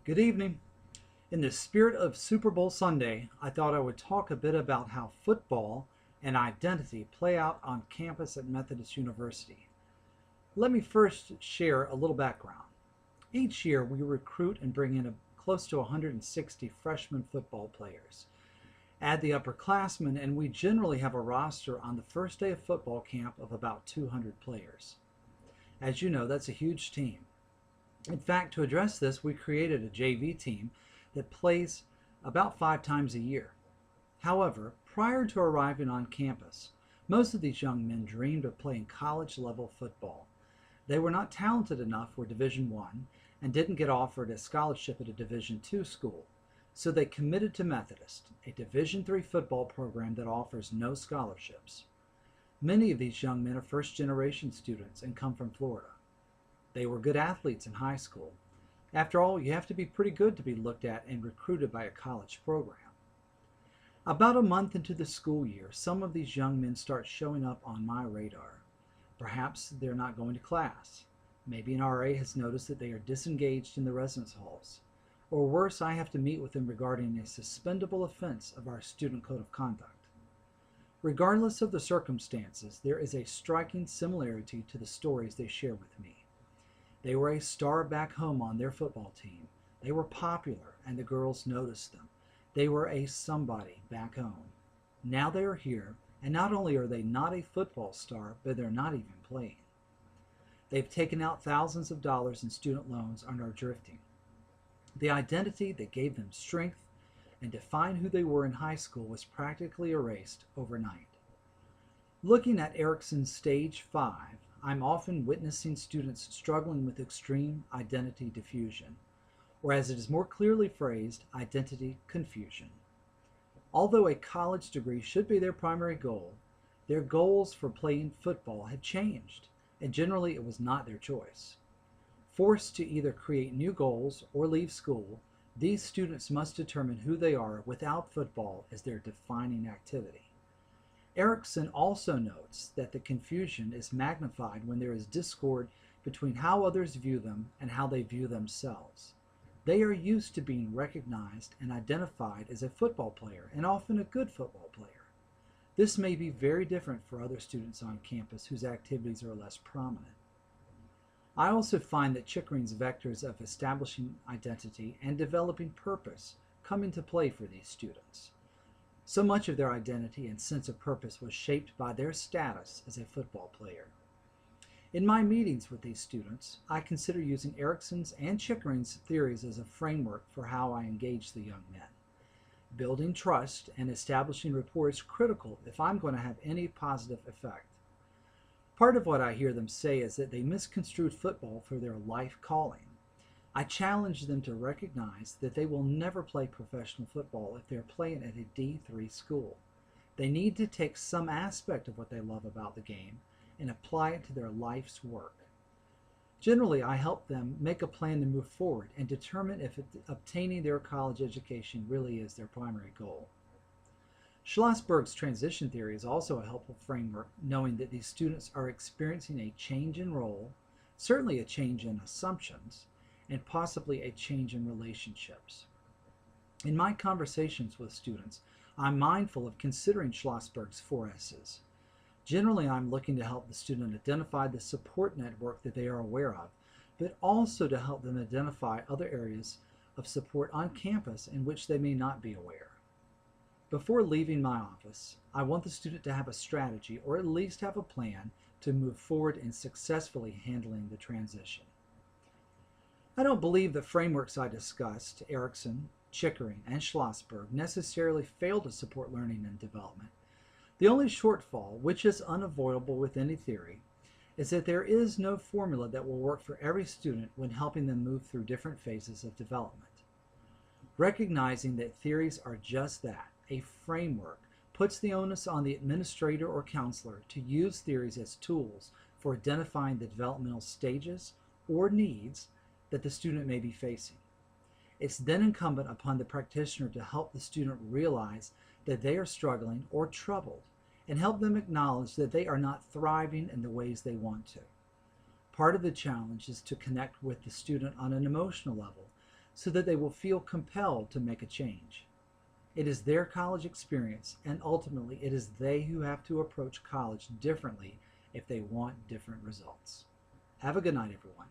Good evening. In the spirit of Super Bowl Sunday, I thought I would talk a bit about how football and identity play out on campus at Methodist University. Let me first share a little background. Each year, we recruit and bring in close to 160 freshman football players. Add the upperclassmen, and we generally have a roster on the first day of football camp of about 200 players. As you know, that's a huge team. In fact, to address this, we created a JV team that plays about 5 times a year. However, prior to arriving on campus, most of these young men dreamed of playing college level football. They were not talented enough for Division I and didn't get offered a scholarship at a Division II school, so they committed to Methodist, a Division III football program that offers no scholarships. Many of these young men are first generation students and come from Florida. They were good athletes in high school. After all, you have to be pretty good to be looked at and recruited by a college program. About a month into the school year, some of these young men start showing up on my radar. Perhaps they're not going to class. Maybe an RA has noticed that they are disengaged in the residence halls. Or worse, I have to meet with them regarding a suspendable offense of our student code of conduct. Regardless of the circumstances, there is a striking similarity to the stories they share with me. They were a star back home on their football team. They were popular, and the girls noticed them. They were a somebody back home. Now they are here, and not only are they not a football star, but they're not even playing. They've taken out thousands of dollars in student loans and are drifting. The identity that gave them strength and defined who they were in high school was practically erased overnight. Looking at Erickson's Stage 5, I'm often witnessing students struggling with extreme identity diffusion, or as it is more clearly phrased, identity confusion. Although a college degree should be their primary goal, their goals for playing football have changed, and generally it was not their choice. Forced to either create new goals or leave school, these students must determine who they are without football as their defining activity. Erickson also notes that the confusion is magnified when there is discord between how others view them and how they view themselves. They are used to being recognized and identified as a football player, and often a good football player. This may be very different for other students on campus whose activities are less prominent. I also find that Chickering's vectors of establishing identity and developing purpose come into play for these students. So much of their identity and sense of purpose was shaped by their status as a football player. In my meetings with these students, I consider using Erickson's and Chickering's theories as a framework for how I engage the young men. Building trust and establishing rapport is critical if I'm going to have any positive effect. Part of what I hear them say is that they misconstrued football for their life calling. I challenge them to recognize that they will never play professional football if they're playing at a D3 school. They need to take some aspect of what they love about the game and apply it to their life's work. Generally, I help them make a plan to move forward and determine if obtaining their college education really is their primary goal. Schlossberg's transition theory is also a helpful framework, knowing that these students are experiencing a change in role, certainly a change in assumptions, and possibly a change in relationships. In my conversations with students, I'm mindful of considering Schlossberg's 4S's. Generally, I'm looking to help the student identify the support network that they are aware of, but also to help them identify other areas of support on campus in which they may not be aware. Before leaving my office, I want the student to have a strategy or at least have a plan to move forward in successfully handling the transition. I don't believe the frameworks I discussed, Erickson, Chickering, and Schlossberg, necessarily fail to support learning and development. The only shortfall, which is unavoidable with any theory, is that there is no formula that will work for every student when helping them move through different phases of development. Recognizing that theories are just that, a framework, puts the onus on the administrator or counselor to use theories as tools for identifying the developmental stages or needs that the student may be facing. It's then incumbent upon the practitioner to help the student realize that they are struggling or troubled and help them acknowledge that they are not thriving in the ways they want to. Part of the challenge is to connect with the student on an emotional level so that they will feel compelled to make a change. It is their college experience, and ultimately it is they who have to approach college differently if they want different results. Have a good night, everyone.